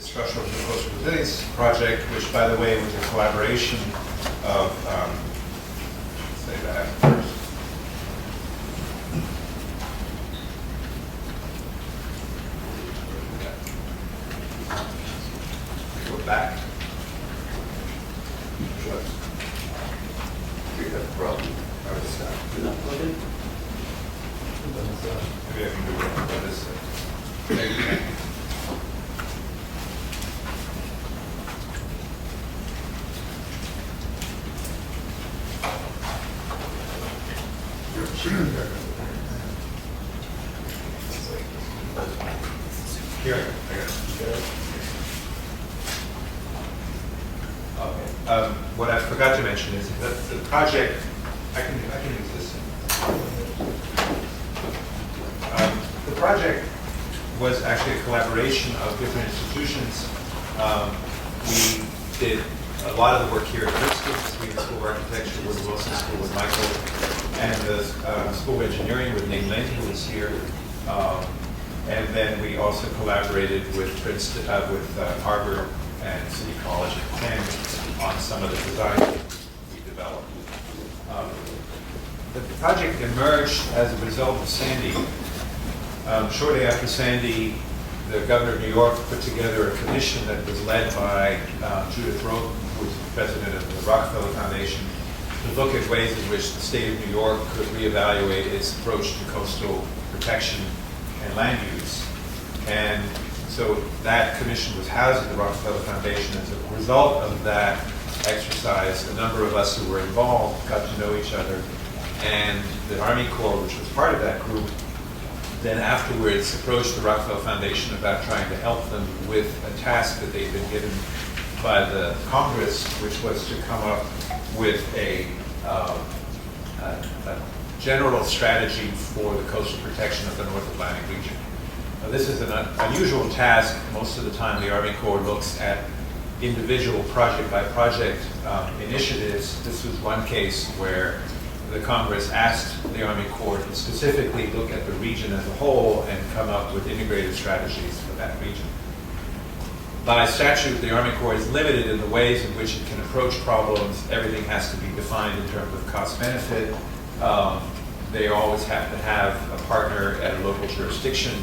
Structural and Coastal Resilience Project, which, by the way, was a collaboration of, say that first. Go back. Sure. We have a problem. I would stop. You're not plugged in? Maybe I can do it on this side. There you go. Here, I got it. Okay. What I forgot to mention is that the project, I can use this. The project was actually a collaboration of different institutions. We did a lot of the work here at Princeton, between the School of Architecture with the Wilson School with Michael, and the School of Engineering with Ning Lin, who was here. And then we also collaborated with Princeton, with Harvard and City College at Penn on some of the design we developed. The project emerged as a result of Sandy. Shortly after Sandy, the governor of New York put together a commission that was led by Judith Roth, who was the president of the Rockefeller Foundation, to look at ways in which the state of New York could reevaluate its approach to coastal protection and land use. And so that commission was housed at the Rockefeller Foundation. As a result of that exercise, a number of us who were involved got to know each other. And the Army Corps, which was part of that group, then afterwards approached the Rockefeller Foundation about trying to help them with a task that they'd been given by the Congress, which was to come up with a general strategy for the coastal protection of the North Atlantic region. Now, this is an unusual task. Most of the time the Army Corps looks at individual project-by-project initiatives. This was one case where the Congress asked the Army Corps to specifically look at the region as a whole and come up with integrated strategies for that region. By statute, the Army Corps is limited in the ways in which it can approach problems. Everything has to be defined in terms of cost-benefit. They always have to have a partner at a local jurisdiction.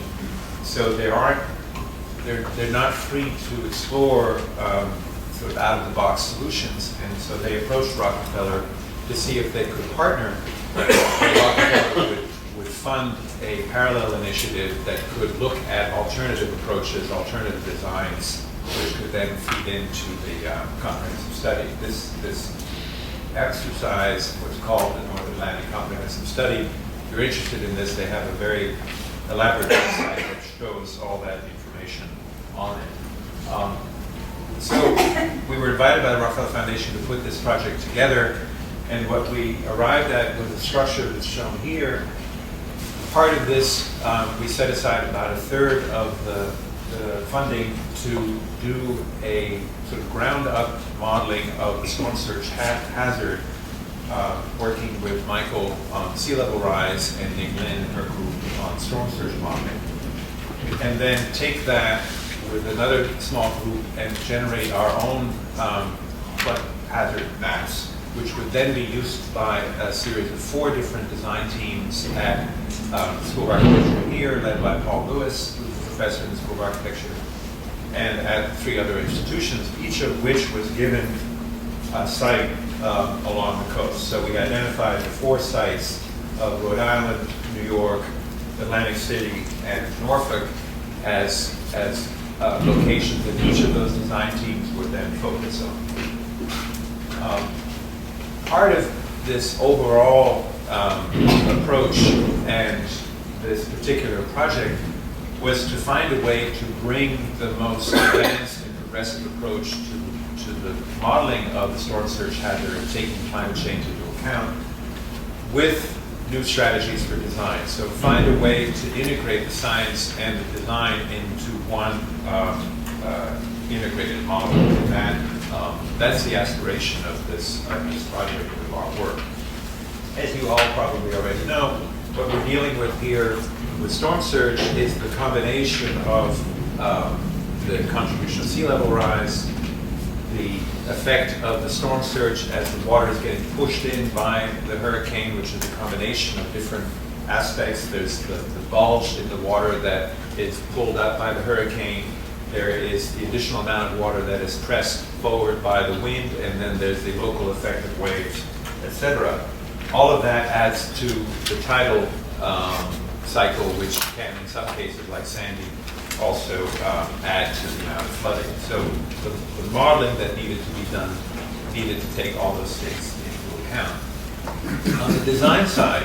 So they're not free to explore sort of out-of-the-box solutions. And so they approached Rockefeller to see if they could partner. Rockefeller would fund a parallel initiative that could look at alternative approaches, alternative designs, which could then feed into the comprehensive study. This exercise was called the North Atlantic Comprehensive Study. If you're interested in this, they have a very elaborate website that shows all that information on it. So we were invited by the Rockefeller Foundation to put this project together. And what we arrived at was a structure that's shown here. Part of this, we set aside about a third of the funding to do a sort of ground-up modeling of the storm surge hazard, working with Michael on sea level rise and Ning Lin and her group on storm surge modeling. And then take that with another small group and generate our own flood hazard maps, which would then be used by a series of 4 different design teams at the School of Architecture here, led by Paul Lewis, who's a professor in the School of Architecture, and at 3 other institutions, each of which was given a site along the coast. So we identified the 4 sites of Rhode Island, New York, Atlantic City, and Norfolk as locations that each of those design teams would then focus on. Part of this overall approach and this particular project was to find a way to bring the most advanced and progressive approach to the modeling of the storm surge hazard, taking climate change into account, with new strategies for design. So find a way to integrate the science and the design into one integrated model. And that's the aspiration of this project of our work. As you all probably already know, what we're dealing with here with storm surge is the combination of the contribution of sea level rise, the effect of the storm surge as the water is getting pushed in by the hurricane, which is a combination of different aspects. There's the bulge in the water that is pulled up by the hurricane. There is the additional amount of water that is pressed forward by the wind, and then there's the local effect of waves, etc. All of that adds to the tidal cycle, which can, in some cases like Sandy, also add to the amount of flooding. So the modeling that needed to be done needed to take all those things into account. On the design side,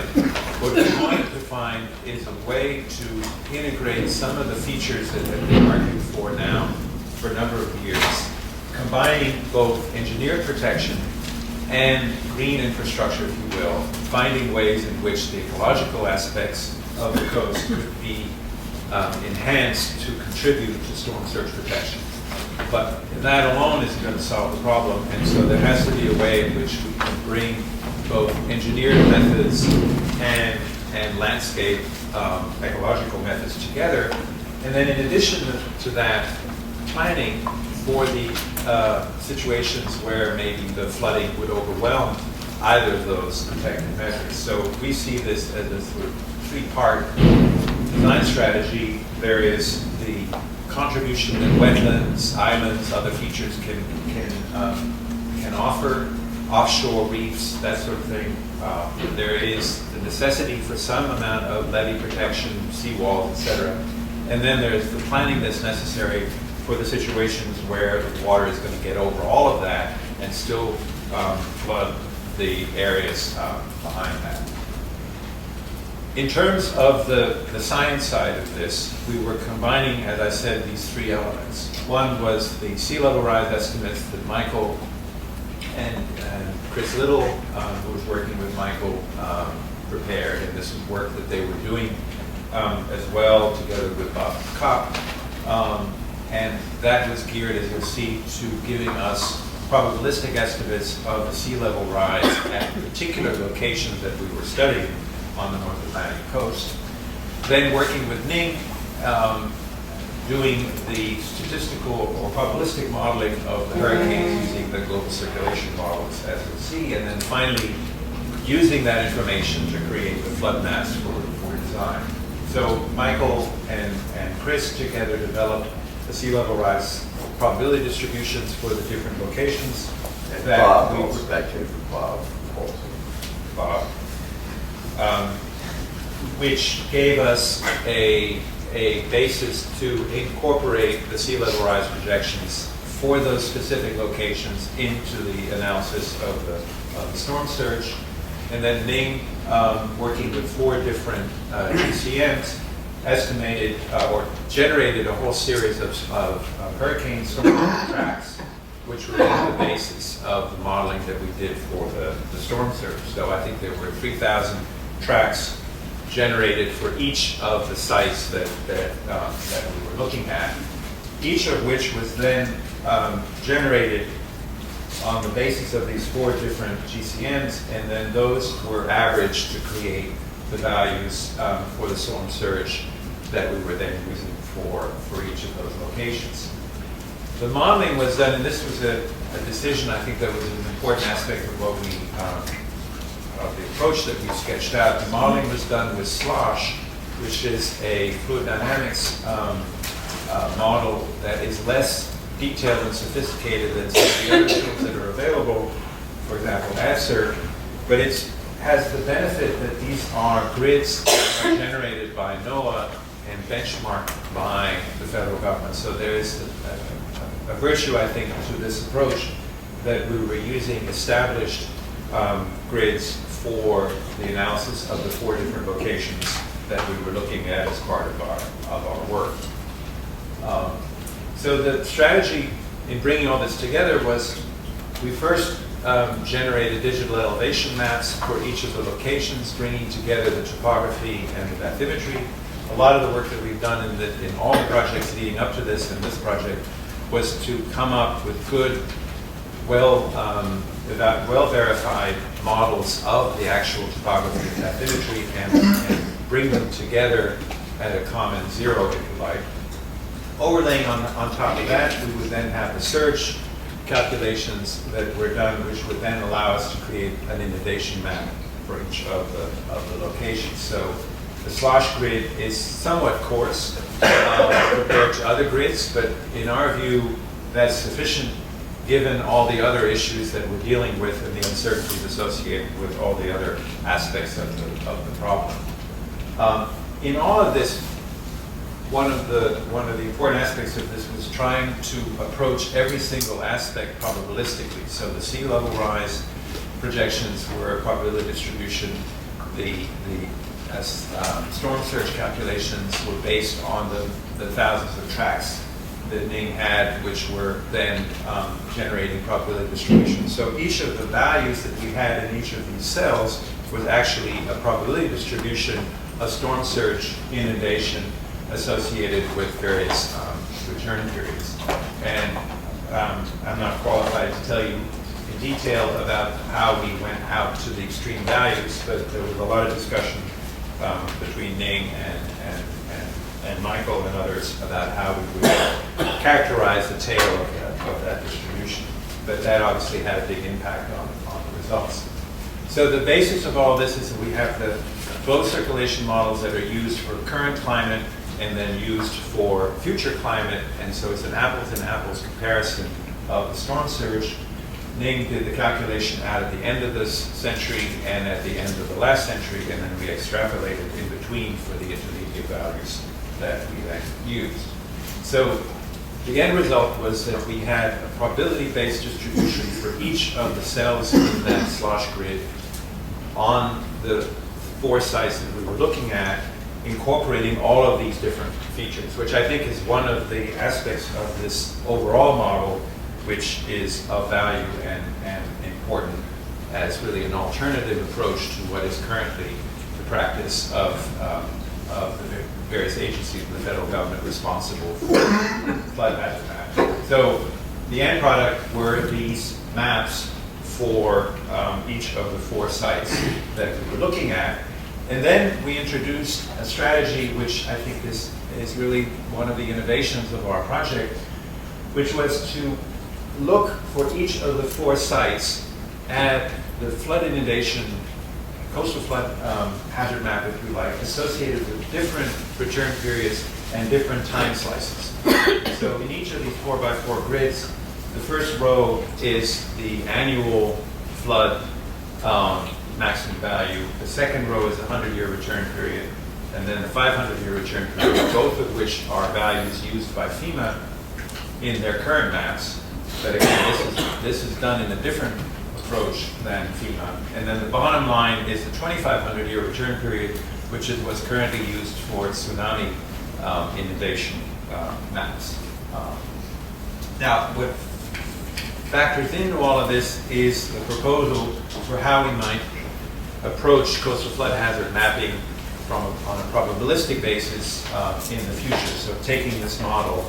what we wanted to find is a way to integrate some of the features that have been argued for now for a number of years, combining both engineered protection and green infrastructure, if you will, finding ways in which the ecological aspects of the coast could be enhanced to contribute to storm surge protection. But that alone isn't going to solve the problem, and so there has to be a way in which we can bring both engineered methods and landscape ecological methods together. And then in addition to that, planning for the situations where maybe the flooding would overwhelm either of those protective measures. So we see this as a sort of three-part design strategy. There is the contribution that wetlands, islands, other features can offer, offshore reefs, that sort of thing. There is the necessity for some amount of levee protection, seawalls, etc. And then there's the planning that's necessary for the situations where the water is going to get over all of that and still flood the areas behind that. In terms of the science side of this, we were combining, as I said, these three elements. One was the sea level rise estimates that Michael and Chris Little, who was working with Michael, prepared, and this was work that they were doing as well together with Bob Kopp. And that was geared, as you'll see, to giving us probabilistic estimates of the sea level rise at particular locations that we were studying on the North Atlantic coast. Then working with Ning, doing the statistical or probabilistic modeling of the hurricanes using the global circulation models, as you'll see, and then finally using that information to create the flood maps for design. So Michael and Chris together developed the sea level rise probability distributions for the different locations. That Bob, also, that came from Bob also. Bob. Which gave us a basis to incorporate the sea level rise projections for those specific locations into the analysis of the storm surge. And then Ning, working with 4 different GCMs, estimated or generated a whole series of hurricane storm tracks, which were the basis of the modeling that we did for the storm surge. So I think there were 3,000 tracks generated for each of the sites that we were looking at, each of which was then generated on the basis of these 4 different GCMs, and then those were averaged to create the values for the storm surge that we were then using for each of those locations. The modeling was done, and this was a decision I think that was an important aspect of what we of the approach that we sketched out. The modeling was done with SLOSH, which is a fluid dynamics model that is less detailed and sophisticated than some of the other tools that are available, for example, ADSER, but it has the benefit that these are grids that are generated by NOAA and benchmarked by the federal government. So there is a virtue, I think, to this approach that we were using established grids for the analysis of the 4 different locations that we were looking at as part of our work. So the strategy in bringing all this together was we first generated digital elevation maps for each of the locations, bringing together the topography and the bathymetry. A lot of the work that we've done in all the projects leading up to this and this project was to come up with good, well-verified models of the actual topography and bathymetry and bring them together at a common zero, if you like. Overlaying on top of that, we would then have the surge calculations that were done, which would then allow us to create an inundation map for each of the locations. So the slosh grid is somewhat coarse compared to other grids, but in our view, that's sufficient given all the other issues that we're dealing with and the uncertainties associated with all the other aspects of the problem. In all of this, one of the important aspects of this was trying to approach every single aspect probabilistically. So the sea level rise projections were a probability distribution. The storm surge calculations were based on the thousands of tracks that Ning had, which were then generating probability distribution. So each of the values that we had in each of these cells was actually a probability distribution of storm surge inundation associated with various return periods. And I'm not qualified to tell you in detail about how we went out to the extreme values, but there was a lot of discussion between Ning and Michael and others about how we would characterize the tail of that distribution. But that obviously had a big impact on the results. So the basis of all this is that we have the flow circulation models that are used for current climate and then used for future climate, and so it's an apples and apples comparison of the storm surge. Ning did the calculation out at the end of this century and at the end of the last century, and then we extrapolated in between for the intermediate values that we then used. So the end result was that we had a probability-based distribution for each of the cells in that slosh grid on the 4 sites that we were looking at, incorporating all of these different features, which I think is one of the aspects of this overall model, which is of value and important as really an alternative approach to what is currently the practice of the various agencies in the federal government responsible for flood hazard maps. So the end product were these maps for each of the 4 sites that we were looking at. And then we introduced a strategy which I think is really one of the innovations of our project, which was to look for each of the 4 sites at the flood inundation, coastal flood hazard map, if you like, associated with different return periods and different time slices. So in each of these 4x4 grids, the first row is the annual flood maximum value. The second row is the 100-year return period, and then the 500-year return period, both of which are values used by FEMA in their current maps. But again, this is done in a different approach than FEMA. And then the bottom line is the 2,500-year return period, which is what's currently used for tsunami inundation maps. Now, what factors into all of this is the proposal for how we might approach coastal flood hazard mapping on a probabilistic basis in the future. So taking this model,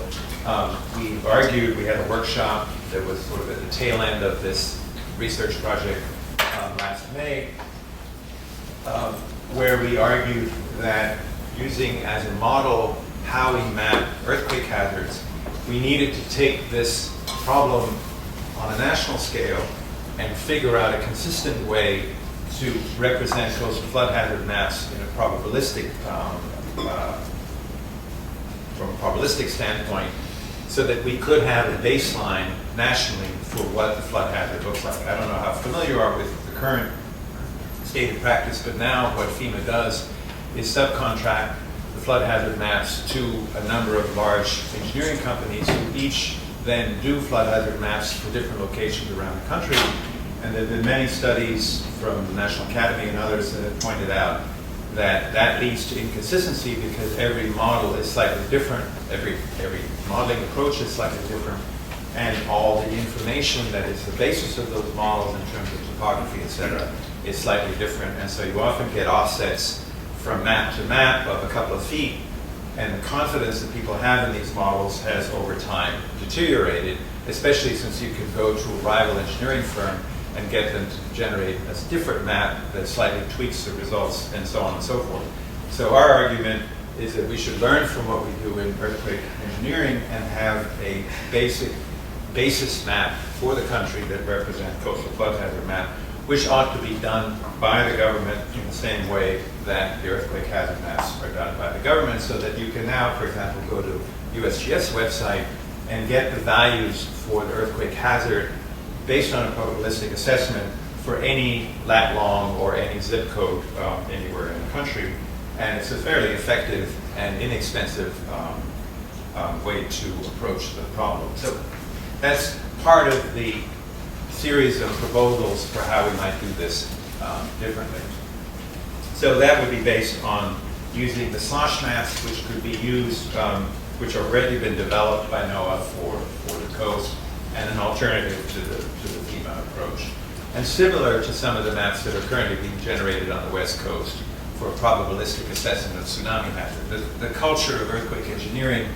we argued, we had a workshop that was sort of at the tail end of this research project last May, where we argued that using as a model how we map earthquake hazards, we needed to take this problem on a national scale and figure out a consistent way to represent coastal flood hazard maps in a probabilistic, from a probabilistic standpoint, so that we could have a baseline nationally for what the flood hazard looks like. I don't know how familiar you are with the current state of practice, but now what FEMA does is subcontract the flood hazard maps to a number of large engineering companies who each then do flood hazard maps for different locations around the country. And there have been many studies from the National Academy and others that have pointed out that that leads to inconsistency because every model is slightly different, every modeling approach is slightly different, and all the information that is the basis of those models in terms of topography, et cetera, is slightly different. And so you often get offsets from map to map of a couple of feet, and the confidence that people have in these models has over time deteriorated, especially since you can go to a rival engineering firm and get them to generate a different map that slightly tweaks the results and so on and so forth. So our argument is that we should learn from what we do in earthquake engineering and have a basis map for the country that represents coastal flood hazard map, which ought to be done by the government in the same way that the earthquake hazard maps are done by the government, so that you can now, for example, go to USGS website and get the values for the earthquake hazard based on a probabilistic assessment for any lat long or any zip code anywhere in the country. And it's a fairly effective and inexpensive way to approach the problem. So that's part of the series of proposals for how we might do this differently. So that would be based on using the slosh maps, which could be used, which have already been developed by NOAA for the coast, and an alternative to the FEMA approach. And similar to some of the maps that are currently being generated on the West Coast for a probabilistic assessment of tsunami hazard. The culture of earthquake engineering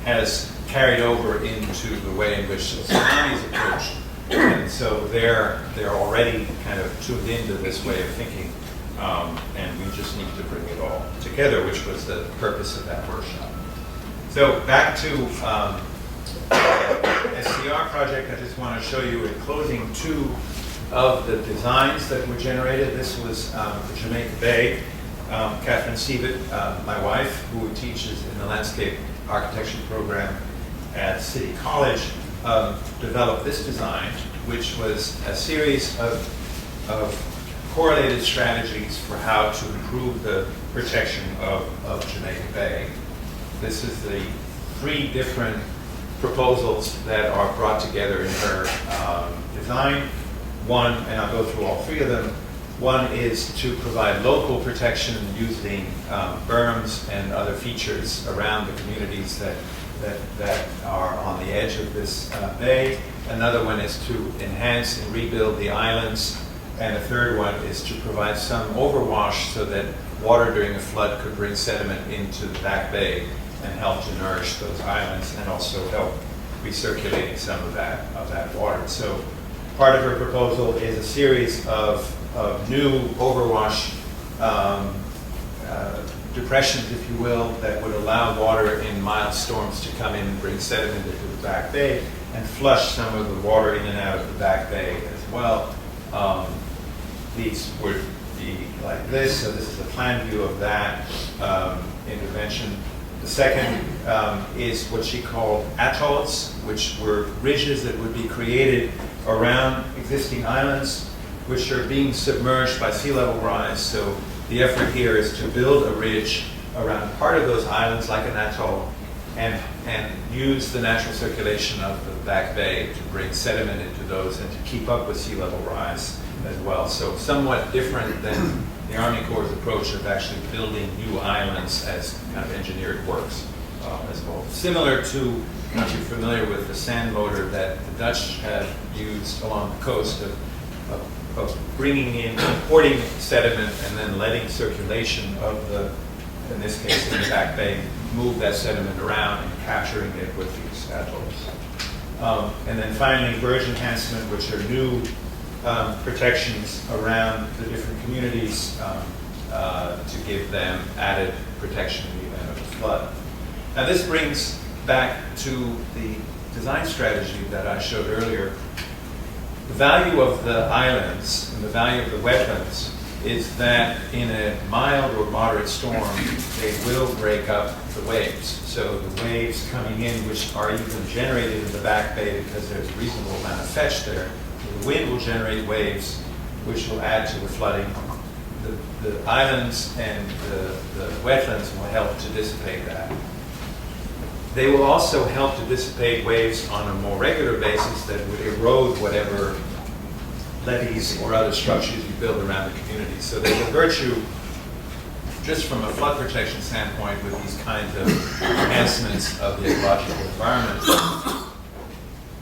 has carried over into the way in which tsunamis approach, and so they're already kind of tuned into this way of thinking, and we just need to bring it all together, which was the purpose of that workshop. So back to SCR project, I just want to show you in closing two of the designs that were generated. This was for Jamaica Bay. Catherine Sievert, my wife, who teaches in the landscape architecture program at City College, developed this design, which was a series of correlated strategies for how to improve the protection of Jamaica Bay. This is the 3 different proposals that are brought together in her design. One, and I'll go through all 3 of them. One is to provide local protection using berms and other features around the communities that are on the edge of this bay. Another one is to enhance and rebuild the islands. And a third one is to provide some overwash so that water during a flood could bring sediment into the back bay and help to nourish those islands, and also help recirculating some of that water. So part of her proposal is a series of new overwash depressions, if you will, that would allow water in mild storms to come in and bring sediment into the back bay and flush some of the water in and out of the back bay as well. These would be like this, so this is a plan view of that intervention. The second is what she called atolls, which were ridges that would be created around existing islands, which are being submerged by sea level rise. So the effort here is to build a ridge around part of those islands like an atoll, and use the natural circulation of the back bay to bring sediment into those and to keep up with sea level rise as well. So somewhat different than the Army Corps' approach of actually building new islands as kind of engineered works as well. Similar to, if you're familiar with the sand motor that the Dutch have used along the coast of bringing in, importing sediment and then letting circulation of the, in this case in the back bay, move that sediment around and capturing it with these atolls. And then finally, verge enhancement, which are new protections around the different communities to give them added protection in the event of a flood. Now this brings back to the design strategy that I showed earlier. The value of the islands and the value of the wetlands is that in a mild or moderate storm, they will break up the waves. So the waves coming in, which are even generated in the back bay because there's a reasonable amount of fetch there, the wind will generate waves which will add to the flooding. The islands and the wetlands will help to dissipate that. They will also help to dissipate waves on a more regular basis that would erode whatever levees or other structures you build around the community. So there's a virtue, just from a flood protection standpoint, with these kinds of enhancements of the ecological environment.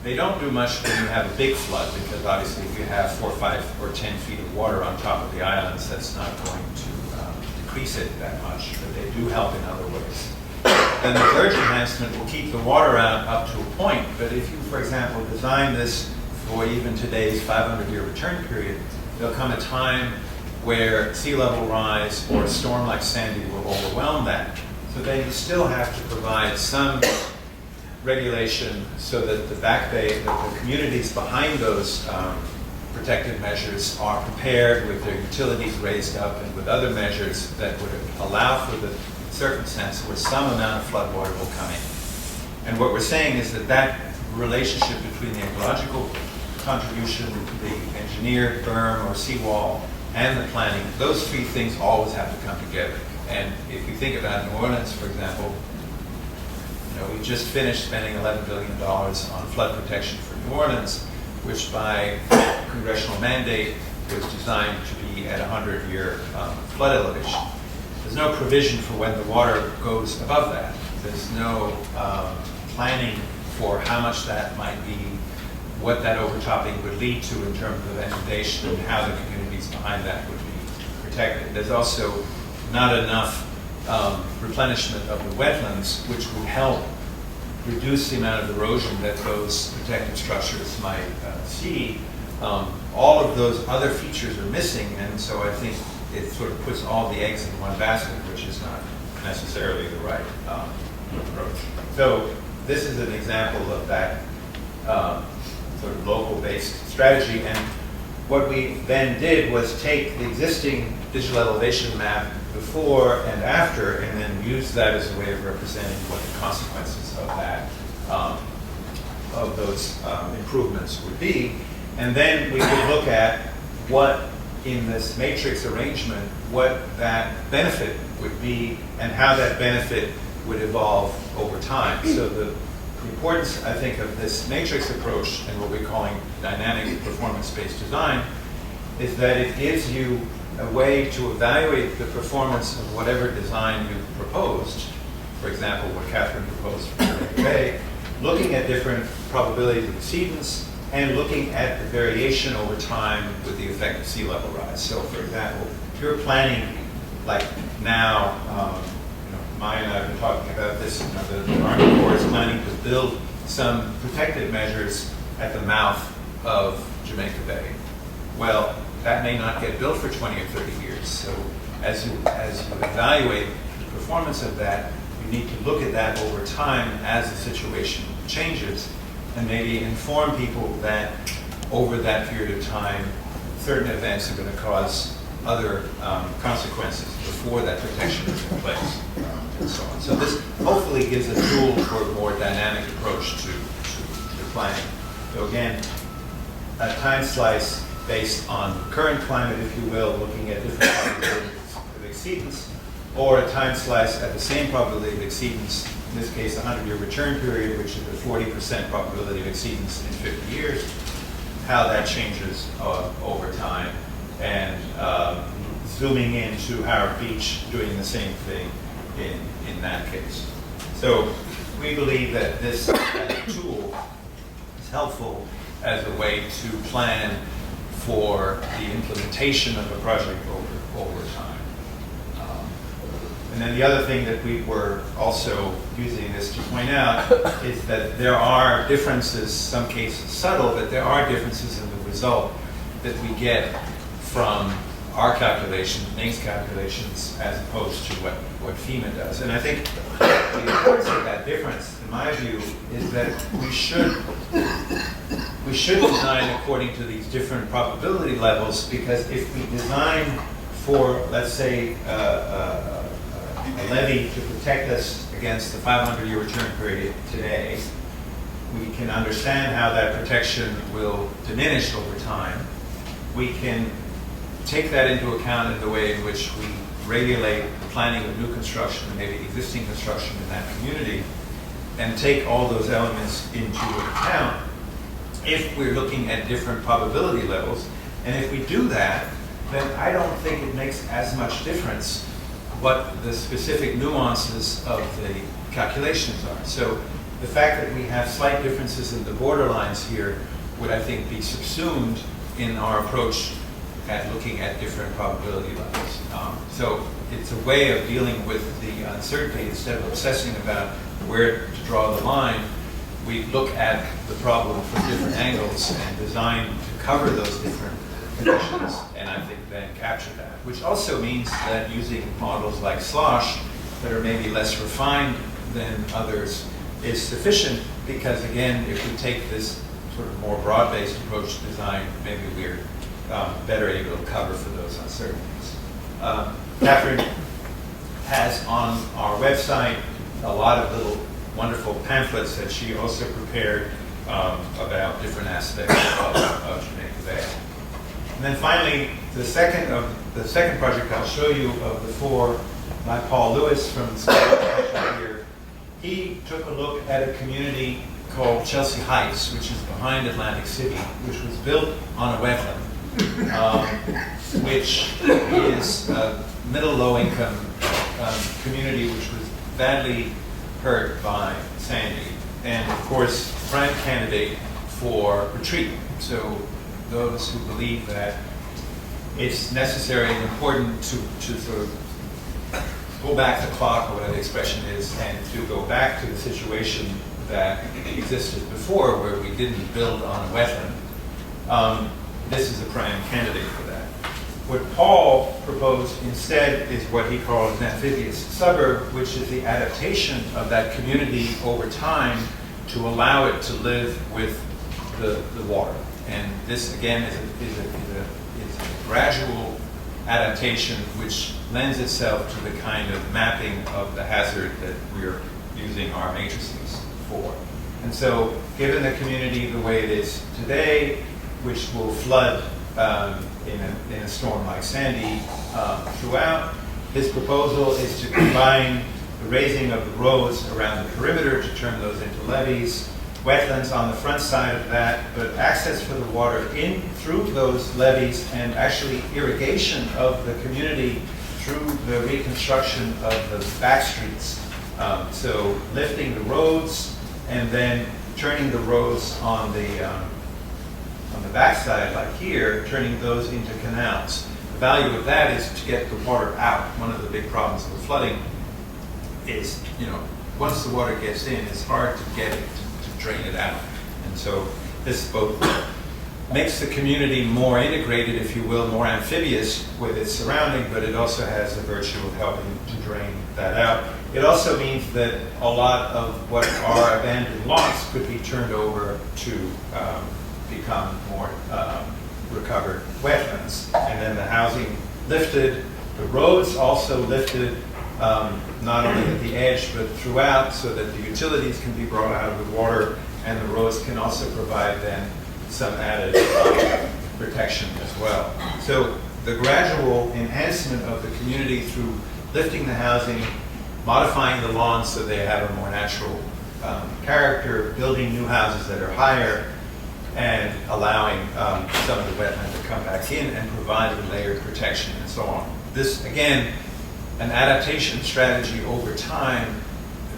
They don't do much when you have a big flood, because obviously if you have 4, 5, or 10 feet of water on top of the islands, that's not going to decrease it that much, but they do help in other ways. Then the verge enhancement will keep the water out up to a point, but if you, for example, design this for even today's 500-year return period, there'll come a time where sea level rise or a storm like Sandy will overwhelm that. So then you still have to provide some regulation so that the back bay, that the communities behind those protective measures are prepared with their utilities raised up and with other measures that would allow for the circumstance where some amount of floodwater will come in. And what we're saying is that that relationship between the ecological contribution, the engineered berm or seawall, and the planning, those three things always have to come together. And if you think about New Orleans, for example, we just finished spending $11 billion on flood protection for New Orleans, which by congressional mandate was designed to be at 100-year flood elevation. There's no provision for when the water goes above that. There's no planning for how much that might be, what that overtopping would lead to in terms of inundation, and how the communities behind that would be protected. There's also not enough replenishment of the wetlands, which would help reduce the amount of erosion that those protective structures might see. All of those other features are missing, and so I think it sort of puts all the eggs in one basket, which is not necessarily the right approach. So this is an example of that sort of local-based strategy, and what we then did was take the existing digital elevation map before and after, and then use that as a way of representing what the consequences of that, of those improvements would be. And then we could look at what, in this matrix arrangement, what that benefit would be and how that benefit would evolve over time. So the importance, I think, of this matrix approach and what we're calling dynamic performance-based design is that it gives you a way to evaluate the performance of whatever design you proposed. For example, what Catherine proposed for the Bay, looking at different probabilities of exceedance and looking at the variation over time with the effect of sea level rise. So, for example, if you're planning, like now, Maya and I have been talking about this, the Army Corps is planning to build some protective measures at the mouth of Jamaica Bay. Well, that may not get built for 20 or 30 years. So as you evaluate the performance of that, you need to look at that over time as the situation changes and maybe inform people that over that period of time, certain events are going to cause other consequences before that protection is in place, and so on. So this hopefully gives a tool for a more dynamic approach to planning. So again, a time slice based on current climate, if you will, looking at different probabilities of exceedance, or a time slice at the same probability of exceedance, in this case a 100-year return period, which is a 40% probability of exceedance in 50 years, how that changes over time, and zooming into Howard Beach doing the same thing in that case. So we believe that this tool is helpful as a way to plan for the implementation of a project over time. And then the other thing that we were also using this to point out is that there are differences, some cases subtle, but there are differences in the result that we get from our calculations, NAICS calculations, as opposed to what FEMA does. And I think the importance of that difference, in my view, is that we should design according to these different probability levels, because if we design for, let's say, a levee to protect us against the 500-year return period today, we can understand how that protection will diminish over time. We can take that into account in the way in which we regulate the planning of new construction and maybe existing construction in that community, and take all those elements into account if we're looking at different probability levels. And if we do that, then I don't think it makes as much difference what the specific nuances of the calculations are. So the fact that we have slight differences in the borderlines here would, I think, be subsumed in our approach at looking at different probability levels. So it's a way of dealing with the uncertainty. Instead of obsessing about where to draw the line, we look at the problem from different angles and design to cover those different conditions, and I think then capture that. Which also means that using models like SLOSH, that are maybe less refined than others is sufficient, because again, if we take this sort of more broad-based approach to design, maybe we're better able to cover for those uncertainties. Catherine has on our website a lot of little wonderful pamphlets that she also prepared about different aspects of Jamaica Bay. And then finally, the second project I'll show you of the four by Paul Lewis from the School of Architecture here. He took a look at a community called Chelsea Heights, which is behind Atlantic City, which was built on a wetland, which is a middle-low income community which was badly hurt by Sandy, and of course, prime candidate for retreat. So those who believe that it's necessary and important to sort of go back the clock, or whatever the expression is, and to go back to the situation that existed before, where we didn't build on a wetland. This is a prime candidate for that. What Paul proposed instead is what he calls an amphibious suburb, which is the adaptation of that community over time to allow it to live with the water. And this, again, is a gradual adaptation which lends itself to the kind of mapping of the hazard that we're using our matrices for. And so, given the community the way it is today, which will flood in a storm like Sandy throughout, his proposal is to combine the raising of the roads around the perimeter to turn those into levees, wetlands on the front side of that, but access for the water in through those levees, and actually irrigation of the community through the reconstruction of the back streets. So lifting the roads and then turning the roads on the backside, like here, turning those into canals. The value of that is to get the water out. One of the big problems with flooding is, once the water gets in, it's hard to get it to drain it out. And so this both makes the community more integrated, if you will, more amphibious with its surrounding, but it also has the virtue of helping to drain that out. It also means that a lot of what are abandoned lots could be turned over to become more recovered wetlands. And then the housing lifted, the roads also lifted, not only at the edge but throughout, so that the utilities can be brought out of the water, and the roads can also provide then some added protection as well. So the gradual enhancement of the community through lifting the housing, modifying the lawns so they have a more natural character, building new houses that are higher, and allowing some of the wetland to come back in and providing layered protection and so on. This, again, an adaptation strategy over time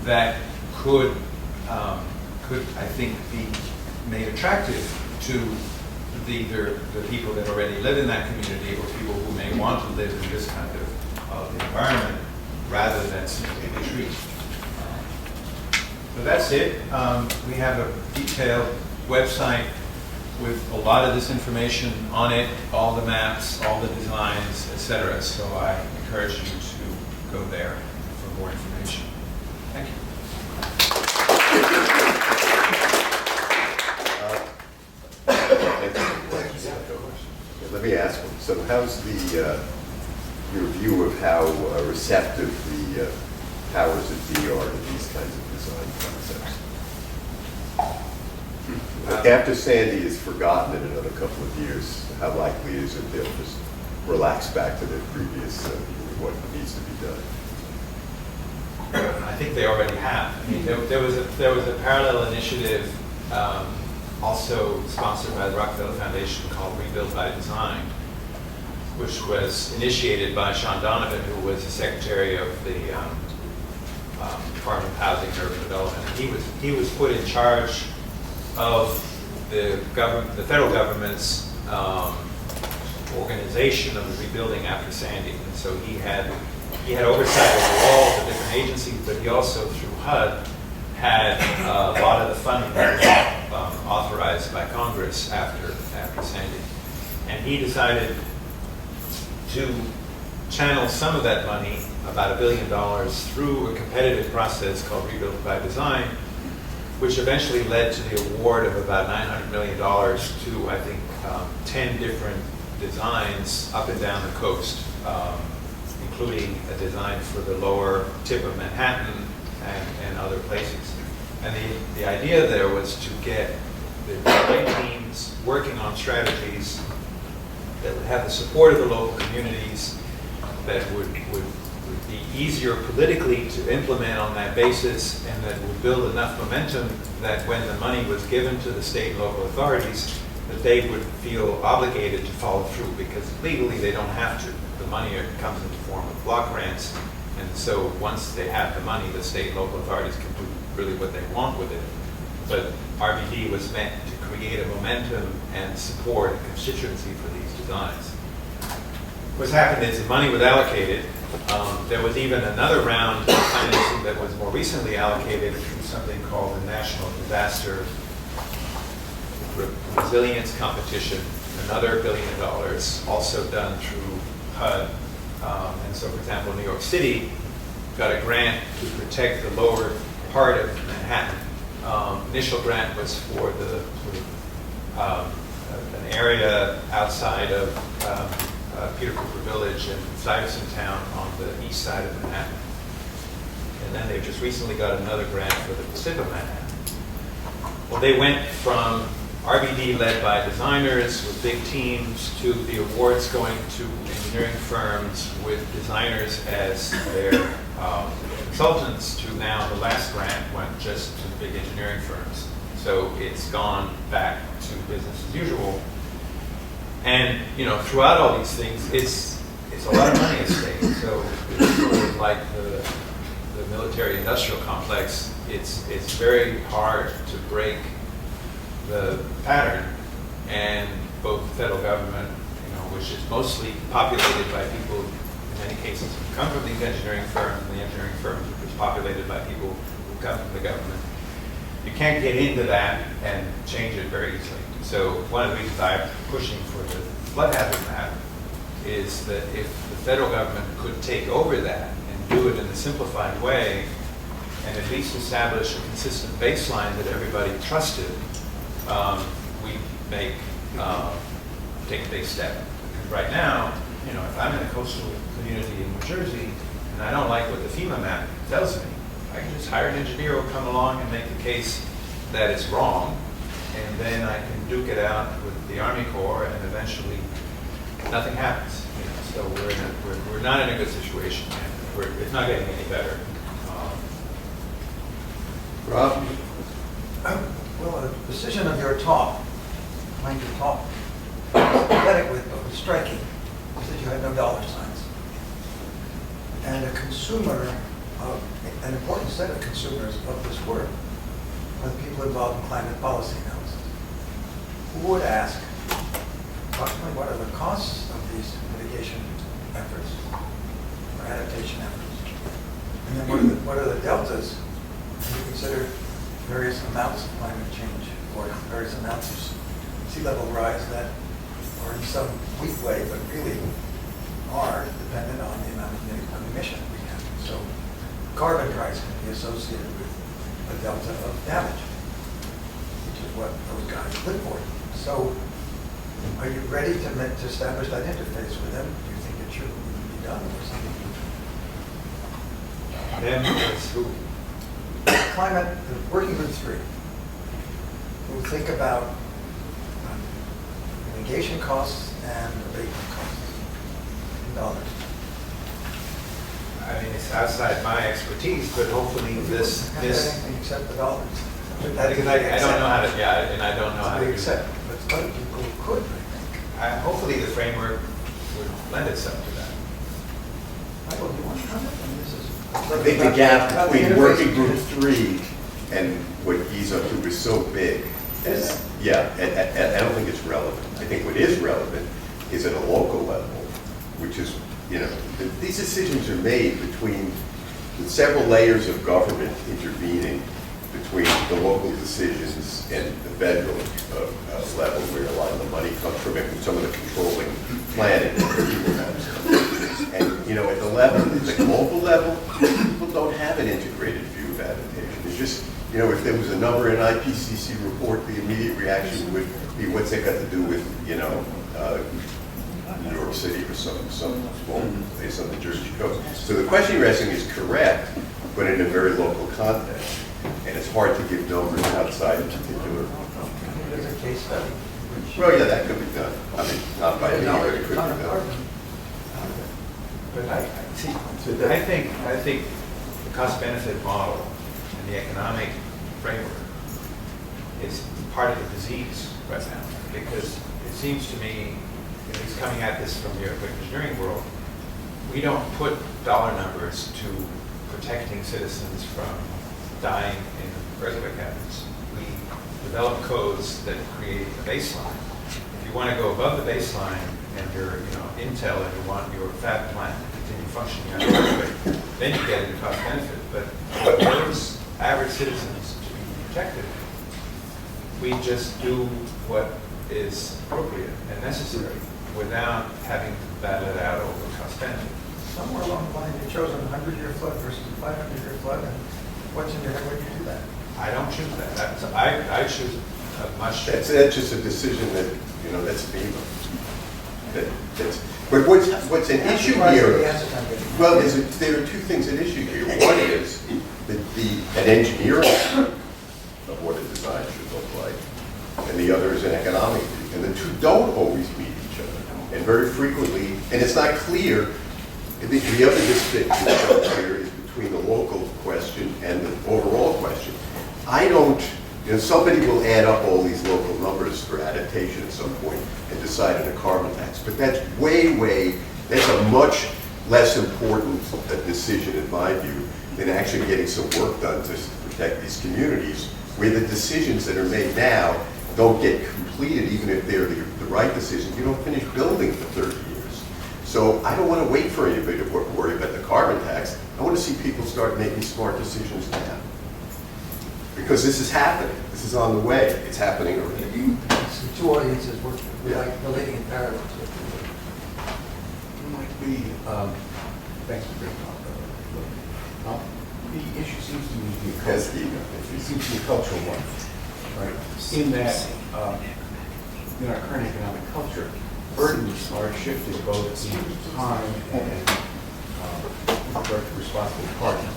that could I think, be made attractive to either the people that already live in that community or people who may want to live in this kind of environment rather than simply retreat. So that's it. We have a detailed website with a lot of this information on it, all the maps, all the designs, etc. So I encourage you to go there for more information. Thank you. Let me ask one. So how's your view of how receptive the powers that be are to these kinds of design concepts? After Sandy is forgotten in another couple of years, how likely is it they'll just relax back to their previous what needs to be done? I think they already have. I mean, there was a parallel initiative also sponsored by the Rockefeller Foundation called Rebuild by Design, which was initiated by Sean Donovan, who was the Secretary of the Department of Housing and Urban Development. He was put in charge of the federal government's organization of the rebuilding after Sandy, and so he had oversight over all the different agencies, but he also, through HUD, had a lot of the funding that was authorized by Congress after Sandy. And he decided to channel some of that money about $1 billion through a competitive process called Rebuild by Design, which eventually led to the award of about $900 million to, I think, 10 different designs up and down the coast, including a design for the lower tip of Manhattan and other places. And the idea there was to get the design teams working on strategies that would have the support of the local communities, that would be easier politically to implement on that basis, and that would build enough momentum that when the money was given to the state and local authorities, that they would feel obligated to follow through, because legally they don't have to. The money comes in the form of block grants, and so once they have the money, the state and local authorities can do really what they want with it. But RBD was meant to create a momentum and support a constituency for these designs. What's happened is the money was allocated. There was even another round of financing that was more recently allocated through something called the National Disaster Resilience Competition, another $1 billion, also done through HUD. And so, for example, New York City got a grant to protect the lower part of Manhattan. Initial grant was for the an area outside of Peter Cooper Village and Stuyvesant Town on the east side of Manhattan. And then they just recently got another grant for the Pacific Manhattan. Well, they went from RBD led by designers with big teams to the awards going to engineering firms with designers as their consultants, to now the last grant went just to the big engineering firms. So it's gone back to business as usual. And throughout all these things, it's a lot of money at stake. So it's sort of like the military-industrial complex. It's very hard to break the pattern, and both the federal government, which is mostly populated by people, in many cases, who come from these engineering firms, and the engineering firms, which is populated by people who come from the government. You can't get into that and change it very easily. So one of the reasons I'm pushing for the flood hazard map is that if the federal government could take over that and do it in a simplified way, and at least establish a consistent baseline that everybody trusted, we take a big step. Because right now, if I'm in a coastal community in New Jersey and I don't like what the FEMA map tells me, I can just hire an engineer who will come along and make the case that it's wrong, and then I can duke it out with the Army Corps, and eventually nothing happens. So we're not in a good situation, and it's not getting any better. Rob? Well, the precision of your talk, lengthy talk, pathetic with, but was striking, is that you had no dollar signs. And a consumer, an important set of consumers of this work are the people involved in climate policy analysis, who would ask, approximately what are the costs of these mitigation efforts or adaptation efforts? And then what are the deltas? And you consider various amounts of climate change or various amounts of sea level rise that are in some weak way, but really are dependent on the amount of emission we have. So carbon price can be associated with a delta of damage, which is what those guys live for. So are you ready to establish that interface with them? Do you think it should be done or something? Them is who? Climate, the working group 3, who think about mitigation costs and abatement costs in dollars. I mean, it's outside my expertise, but hopefully this. Anything except the dollars. Because I don't know how to, and I don't know how to do accept, but other people could, I think. Hopefully the framework would lend itself to that. Michael, do you want to comment? I mean, this is. I think the gap between working group 3 and what he's up to is so big. And I don't think it's relevant. I think what is relevant is at a local level, which is, these decisions are made between the several layers of government intervening between the local decisions and the federal level, where a lot of the money comes from, and some of the controlling planning. And at the level, at the global level, people don't have an integrated view of adaptation. It's just, you know, if there was a number in an IPCC report, the immediate reaction would be, what's it got to do with, you know, New York City or some small place on the Jersey coast. So the question you're asking is correct, but in a very local context. And it's hard to give numbers outside of particular. There's a case study. Well, yeah, that could be done. I mean, not by me, but it could be done. But I think the cost-benefit model and the economic framework is part of the disease right now, because it seems to me, at least coming at this from the earthquake engineering world, we don't put dollar numbers to protecting citizens from dying in earthquake hazards. We develop codes that create a baseline. If you want to go above the baseline and you're, you know, Intel and you want your fab plant to continue functioning after earthquake, then you get into cost benefit. But for those average citizens to be protected, we just do what is appropriate and necessary without having to battle it out over cost benefit. Somewhere along the line, you chose a 100-year flood versus a 500-year flood, and what's in your head when you do that? I don't choose that. I choose a much. That's just a decision that, you know, that's FEMA. But what's an issue here? Well, there are two things at issue here. One is an engineering of what a design should look like, and the other is an economic view. And the two don't always meet each other. And very frequently, and it's not clear, the other distinction that's not clear is between the local question and the overall question. I don't, you know, somebody will add up all these local numbers for adaptation at some point and decide on a carbon tax, but that's that's a much less important decision in my view than actually getting some work done to protect these communities, where the decisions that are made now don't get completed, even if they're the right decision. You don't finish building for 30 years. So I don't want to wait for anybody to worry about the carbon tax. I want to see people start making smart decisions now. Because this is happening. This is on the way. It's happening already. So two audiences work relating in parallel. Thanks for bringing up. The issue seems to be a cultural one, right? In that, in our current economic culture, burdens are shifted both in time and responsible party.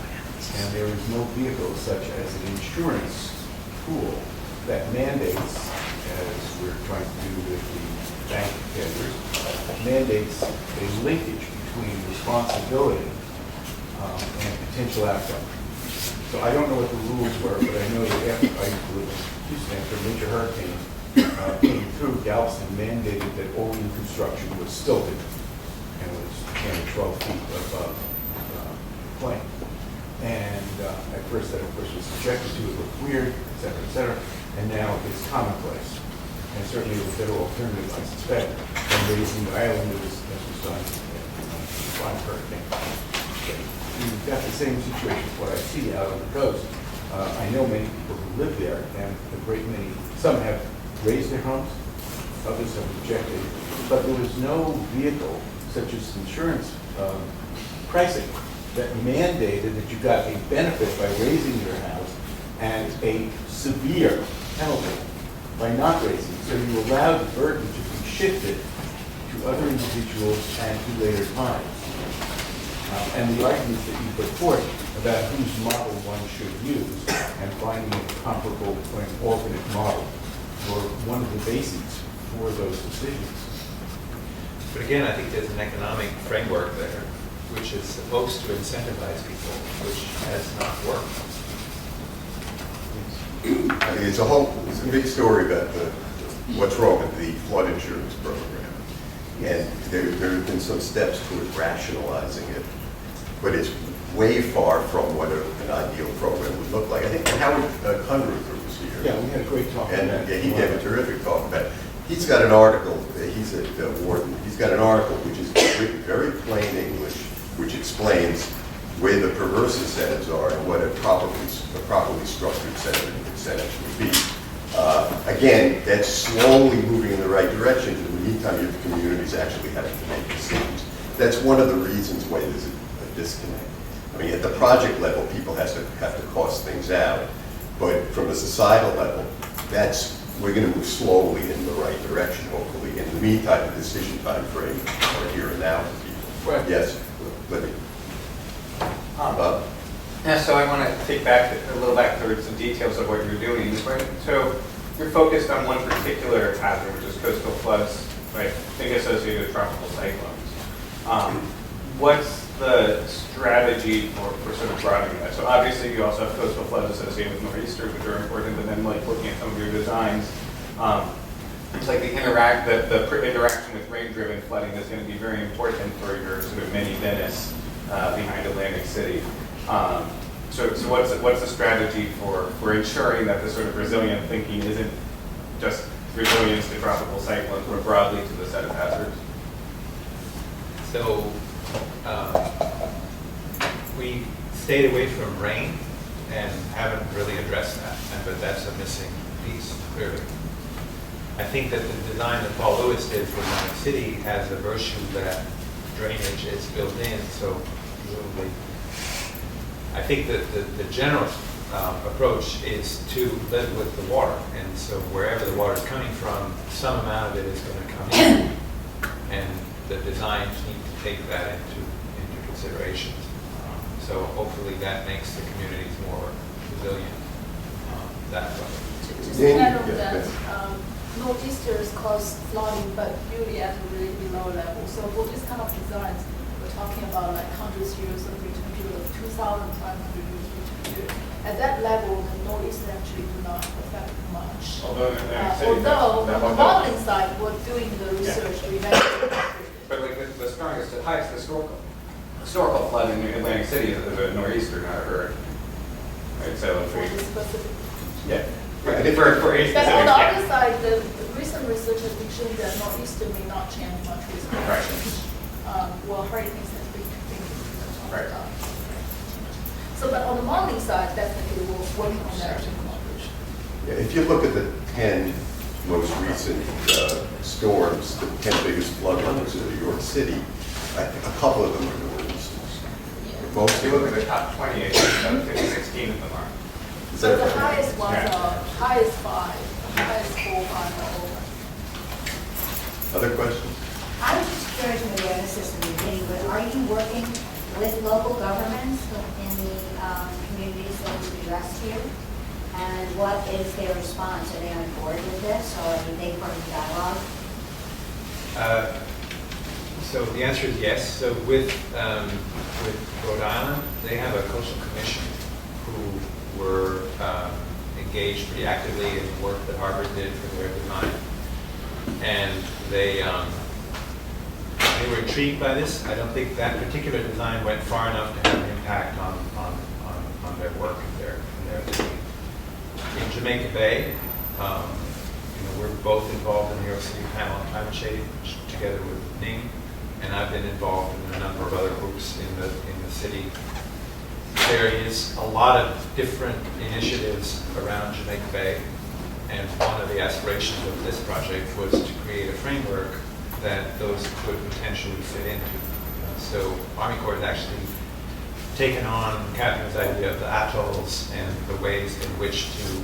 And there is no vehicle such as an insurance pool that mandates, as we're trying to do with the bank failures, mandates a linkage between responsibility and potential outcome. So I don't know what the rules were, but I know that after I used to live in Houston, after a major hurricane came through, Galveston mandated that all new construction was stilted and was 10 or 12 feet above plane. And at first that, of course, was subjected to, it looked weird, et cetera, and now it's commonplace. And certainly the federal alternative, I suspect, when raising the island as was done in the hurricane. You've got the same situation as what I see out on the coast. I know many people who live there, and a great many, some have raised their homes, others have rejected, but there was no vehicle such as insurance pricing that mandated that you got a benefit by raising your house and a severe penalty by not raising. So you allowed the burden to be shifted to other individuals and to later times. And the arguments that you put forth about whose model one should use and finding a comparable or an alternate model were one of the bases for those decisions. But again, I think there's an economic framework there which is supposed to incentivize people, which has not worked. I think it's a big story about what's wrong with the flood insurance program. And there have been some steps towards rationalizing it, but it's way far from what an ideal program would look like. I think Howard Hunruther was here. Yeah, we had a great talk. And he gave a terrific talk about it. He's got an article, he's a warden, he's got an article which is written very plain English, which explains where the perverse incentives are and what a properly structured set of incentives would be. Again, that's slowly moving in the right direction. In the meantime, you have communities actually having to make decisions. That's one of the reasons why there's a disconnect. I mean, at the project level, people have to cost things out, but from a societal level, we're going to move slowly in the right direction, hopefully. In the meantime, the decision time frame are here and now for people. Right. Yes, Libby. Yeah, so I want to take back a little back through some details of what you're doing. Right? So you're focused on one particular hazard, which is coastal floods, right? I think associated with tropical cyclones. What's the strategy for sort of broadening that? So obviously you also have coastal floods associated with nor'easters, which are important, but then like looking at some of your designs, it's like the interaction with rain-driven flooding is going to be very important for your sort of mini Venice behind Atlantic City. So what's the strategy for ensuring that this sort of resilient thinking isn't just resilience to tropical cyclones, but broadly to the set of hazards? So we stayed away from rain and haven't really addressed that, but that's a missing piece, clearly. I think that the design that Paul Lewis did for Atlantic City has a virtue that drainage is built in, so presumably, I think that the general approach is to live with the water, and so wherever the water is coming from, some amount of it is going to come in, and the designs need to take that into consideration. So hopefully that makes the communities more resilient that way. Just to add on that, nor'easters cause flooding, but usually at a really low level. So for this kind of designs, we're talking about like hundreds years of return period, 2,500 years return period. At that level, the nor'easters actually do not affect much. Although on the modeling side, we're doing the research. We but like the strongest, the highest historical flood in Atlantic City is a nor'easter, not a hurricane. Right, so if we, yeah. Right. For a But specific on the yeah. other side, the recent research has been shown that nor'easter may not change much with climate change. Well, hurricanes have been all the time. So, but on the modeling side, definitely we're working on that. Yeah, if you look at the 10 most recent storms, the 10 biggest flood levels in New York City, I think a couple of them are nor'easters. Most If you look at the top 28, 16 of them are. So the highest ones are highest 5, the highest 4, 5 are over. Other questions? I was just curious, maybe I missed this in the beginning, but are you working with local governments in the communities that you addressed here? And what is their response? Are they on board with this, or are they part of the dialogue? So the answer is yes. So with Rhode Island, they have a coastal commission who were engaged pretty actively in the work that Harvard did for their design, and they were intrigued by this. I don't think that particular design went far enough to have an impact on their work and their thinking. In Jamaica Bay, we're both involved in the New York City panel on climate change together with Ning, and I've been involved in a number of other groups in the city. There is a lot of different initiatives around Jamaica Bay, and one of the aspirations of this project was to create a framework that those could potentially fit into. So Army Corps has actually taken on Catherine's idea of the atolls and the ways in which to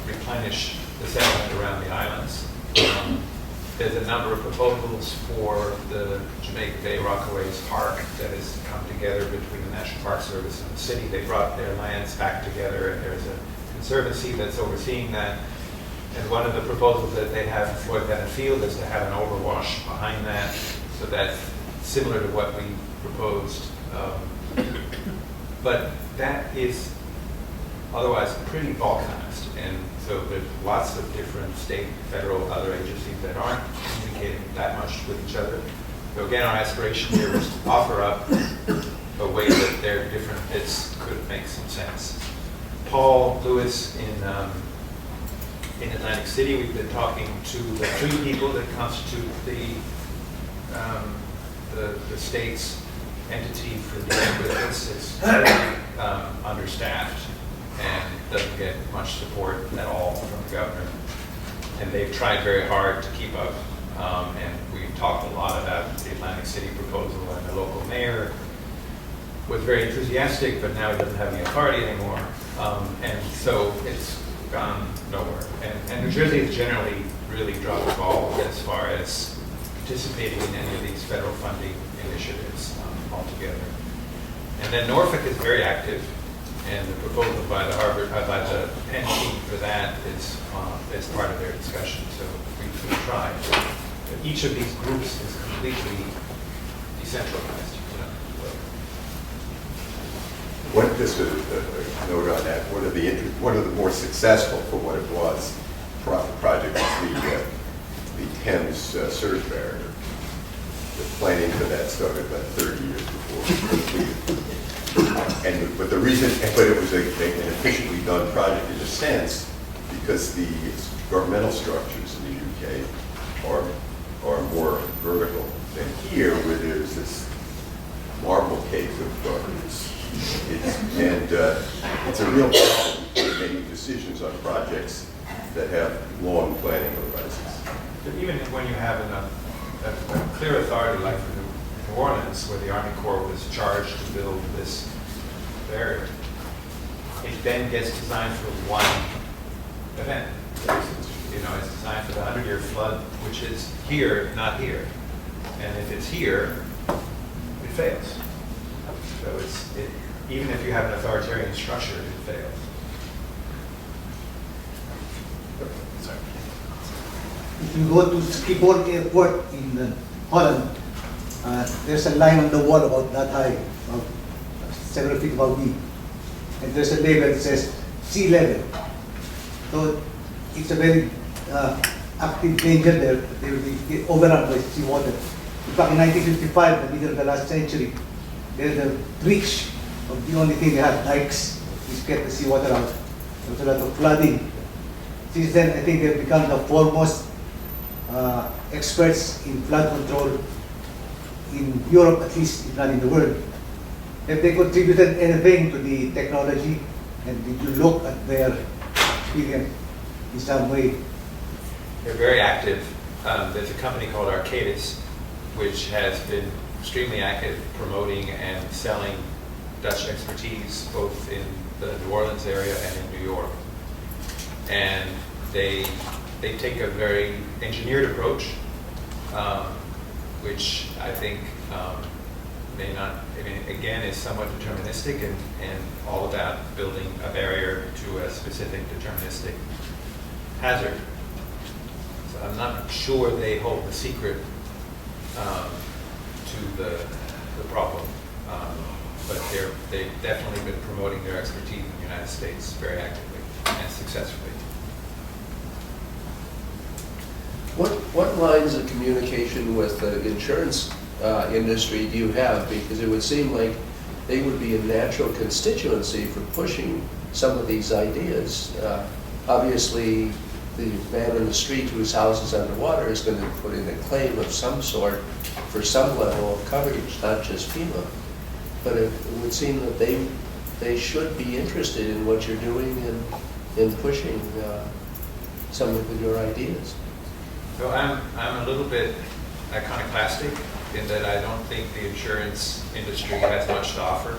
replenish the settlement around the islands. There's a number of proposals for the Jamaica Bay Rockaways Park that has come together between the National Park Service and the city. They brought their lands back together, and there's a conservancy that's overseeing that. And one of the proposals that they have for that field is to have an overwash behind that, so that's similar to what we proposed. But that is otherwise pretty balkanized, and so there's lots of different state, federal, other agencies that aren't communicating that much with each other. So again, our aspiration here was to offer up a way that their different bits could make some sense. Paul Lewis in Atlantic City, we've been talking to the 3 people that constitute the state's entity for dealing with this. It's totally understaffed and doesn't get much support at all from the governor. And they've tried very hard to keep up. And we've talked a lot about the Atlantic City proposal and the local mayor. was very enthusiastic, but now he doesn't have the authority anymore. And so it's gone nowhere. And New Jersey has generally really dropped the ball as far as participating in any of these federal funding initiatives altogether. And then Norfolk is very active, and the proposal by the by the Penn team for that is part of their discussion. So we try. But each of these groups is completely decentralized. Just a note on that, one of the more successful, for what it was, project was the Thames surge barrier. The planning for that started about 30 years before it was completed. But it was an efficiently done project in a sense, because the governmental structures in the UK are more vertical than here, where there's this marble cake of governance. It's a real problem in making decisions on projects that have long planning horizons. But even when you have a clear authority like for New Orleans, where the Army Corps was charged to build this barrier, it then gets designed for one event. You know, it's designed for the 100-year flood, which is here, not here. And if it's here, it fails. So even if you have an authoritarian structure, it fails. Sorry. If you go to Schiphol Airport in Holland, there's a line on the wall about that high, about several feet above me. And there's a label that says sea level. So it's a very active danger there. They will be overrun by seawater. Back in 1955, the middle of the last century, there's a breach of the only thing they had, dikes, which kept the seawater out. There was a lot of flooding. Since then, I think they've become the foremost experts in flood control in Europe, at least, if not in the world. Have they contributed anything to the technology? And did you look at their experience in some way? They're very active. There's a company called Arcadis, which has been extremely active promoting and selling Dutch expertise both in the New Orleans area and in New York. And they take a very engineered approach, which I think may not, I mean, again, is somewhat deterministic and all about building a barrier to a specific deterministic hazard. So I'm not sure they hold the secret to the problem, but they've definitely been promoting their expertise in the United States very actively and successfully. What lines of communication with the insurance industry do you have? Because it would seem like they would be a natural constituency for pushing some of these ideas. Obviously, the man in the street whose house is underwater is going to put in a claim of some sort for some level of coverage, not just FEMA. But it would seem that they should be interested in what you're doing and in pushing some of your ideas. So I'm a little bit iconoclastic in that I don't think the insurance industry has much to offer.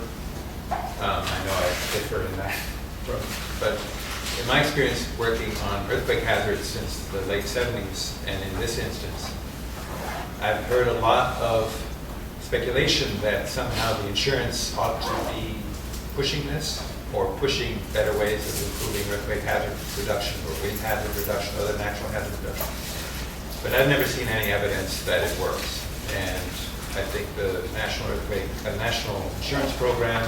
I know I differ in that, but in my experience working on earthquake hazards since the late 70s, and in this instance, I've heard a lot of speculation that somehow the insurance ought to be pushing this or pushing better ways of improving earthquake hazard reduction or wind hazard reduction, other natural hazard reduction. But I've never seen any evidence that it works. And I think the national insurance program,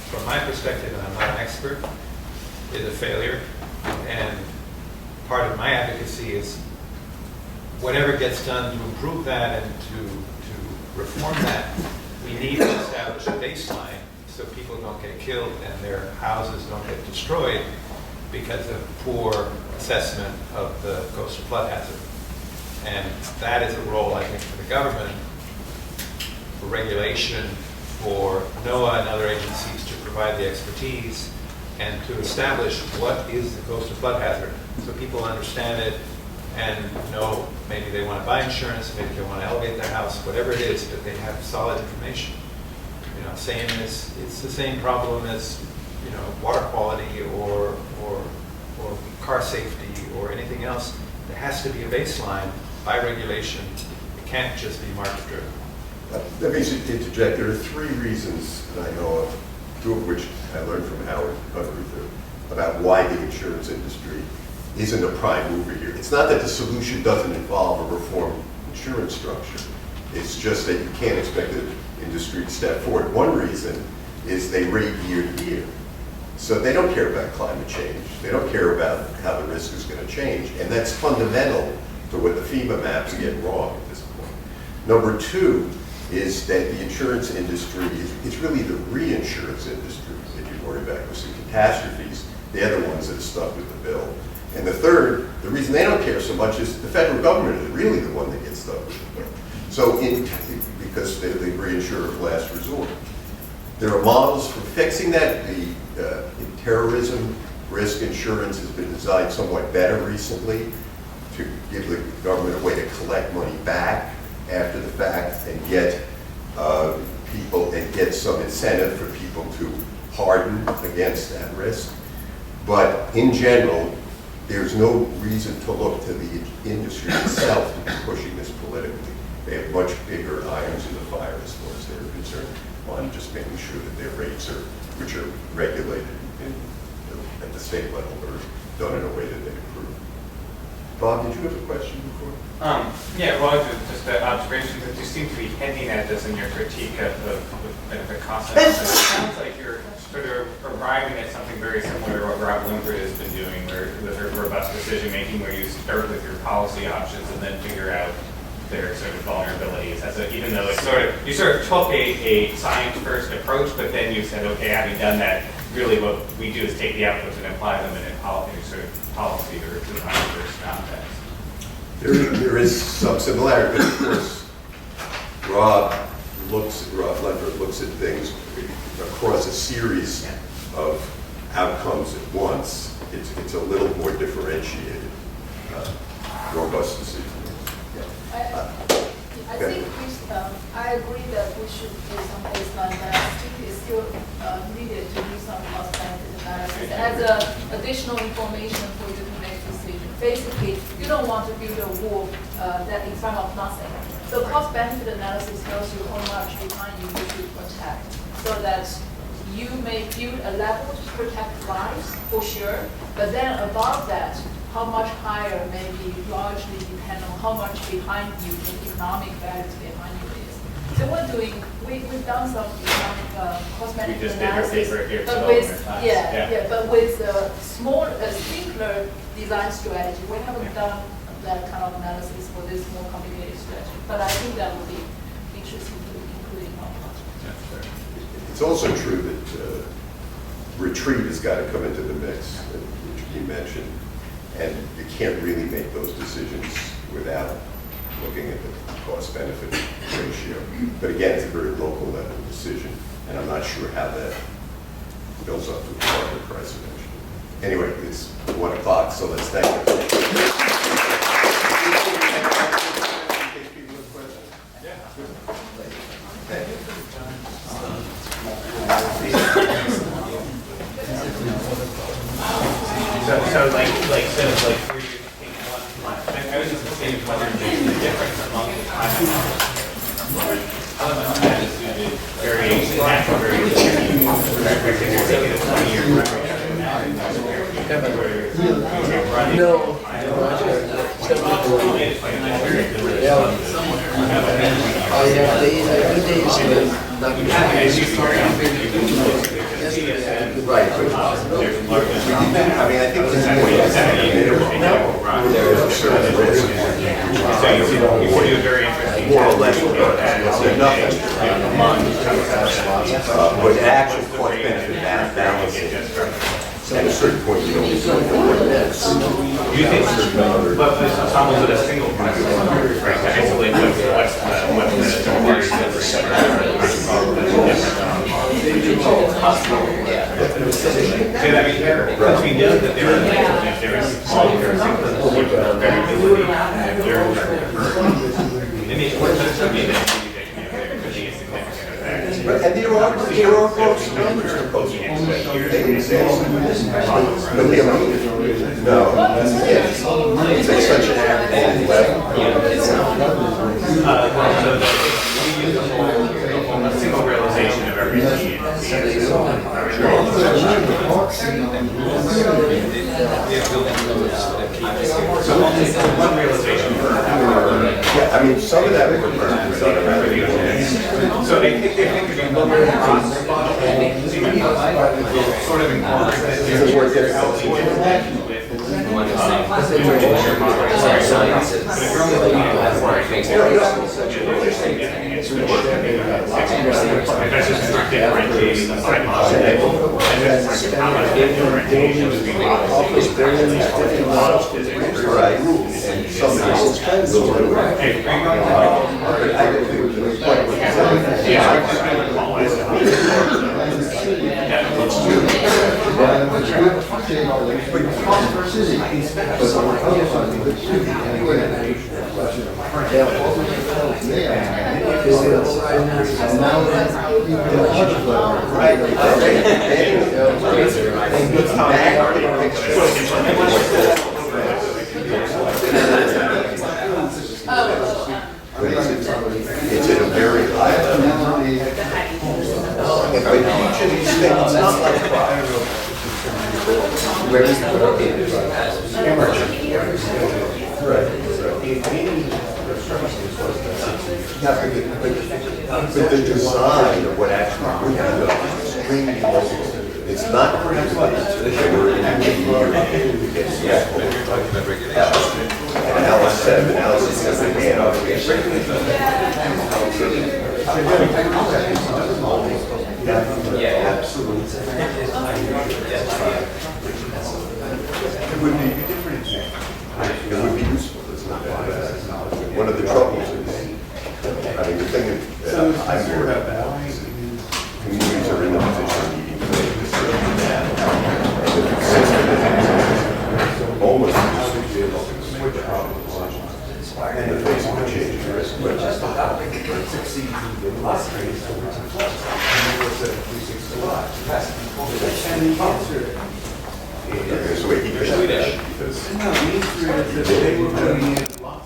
from my perspective, and I'm not an expert, is a failure. And part of my advocacy is whatever gets done to improve that and to reform that, we need to establish a baseline so people don't get killed and their houses don't get destroyed because of poor assessment of the coastal flood hazard. And that is a role, I think, for the government, for regulation, for NOAA and other agencies to provide the expertise and to establish what is the coastal flood hazard so people understand it and know maybe they want to buy insurance, maybe they want to elevate their house, whatever it is, but they have solid information. You saying it's the same problem as, water quality or car safety or anything else. There has to be a baseline by regulation. It can't just be market driven. Let me interject. There are three reasons that I know of, two of which I learned from Howard Unruth, about why the insurance industry isn't a prime mover here. It's not that the solution doesn't involve a reformed insurance structure. It's just that you can't expect the industry to step forward. One reason is they rate year to year. So they don't care about climate change. They don't care about how the risk is going to change. And that's fundamental to what the FEMA maps get wrong at this point. Number two is that the insurance industry is really the reinsurance industry that you worry about, because the catastrophes, they're the ones that are stuck with the bill. And the third, the reason they don't care so much is the federal government is really the one that gets stuck with the bill. So because they're the reinsurer of last resort. There are models for fixing that. The terrorism risk insurance has been designed somewhat better recently to give the government a way to collect money back after the fact and get people and get some incentive for people to harden against that risk. But in general, there's no reason to look to the industry itself to be pushing this politically. They have much bigger irons in the fire as far as they're concerned on just making sure that their rates are, which are regulated at the state level, are done in a way that they approve. Bob, did you have a question before? Yeah, well, just the observation that you seem to be hinting at this in your critique of benefit cost analysis. It sounds like you're sort of arriving at something very similar to what Rob Lindgren has been doing, where with a robust decision making, where you start with your policy options and then figure out their sort of vulnerabilities. Even though it's you sort of took a science-first approach, but then you said, okay, having done that, really what we do is take the outputs and apply them in a sort of policy or design-first context. There is some similarity, but of course, Rob Lindgren looks at things across a series of outcomes at once. It's a little more differentiated, robust decision. I think I agree that we should do some baseline, but I think it's still needed to do some cost benefit analysis as additional information for you to make decision. Basically, you don't want to build a wall that in front of nothing. So cost benefit analysis tells you how much behind you need to protect, so that you may build a level to protect lives for sure, but then above that, how much higher may be largely depend on how much behind you the economic values behind you is. So we've done some economic cost benefit analysis, but with but with a simpler design strategy. We haven't done that kind of analysis for this more complicated strategy, but I think that would be interesting to include in our project. It's also true that retreat has got to come into the mix, which you mentioned. And you can't really make those decisions without looking at the cost-benefit ratio. But again, it's a very local level decision, and I'm not sure how that builds up to the larger price eventually. Anyway, it's 1 o'clock, so let's thank you. So like where you take one, I was just saying whether there's a difference among the time elements that is due to variation, natural variation. Because you're taking a 20-year run. No. Right. I mean, I think this point is there's a certain risk. So you can do a very interesting More or less, nothing. But actual cost benefit balancing, at a certain point, you don't need to look at this. Do you think, but it's almost with a single price, right, to isolate what's because we know that there are small differences with variability and variability. And it's worth it to me that there could be a significant effect. And there are Here are close numbers to coastal. They exist. But they're, no, yes, it's such an average level. We use a single realization of everything. So one realization per hour. Yeah, I mean, some of that would be So they think of number of costs, sort of incorporate It's more difficult. That's just not differentiating the side model. And that's how much differentiation is being Office buildings, 50 miles. Right, and some of this will do it. Hey, are you going But I don't think it's It's at a very high level. But each of these things, it's not like where is the but the design of what actually would be done is extremely local. It's not and Alice said, and Alice says the hand up. Yeah, absolutely. It would be different. It would be useful. It's not one of the troubles is, I mean, the thing that I'm worried about is that communities are in the position of needing to make decisions. And if it's sensitive, almost switch problems in the face of a change in risk. But just Swedish. No, the answer is that they were putting in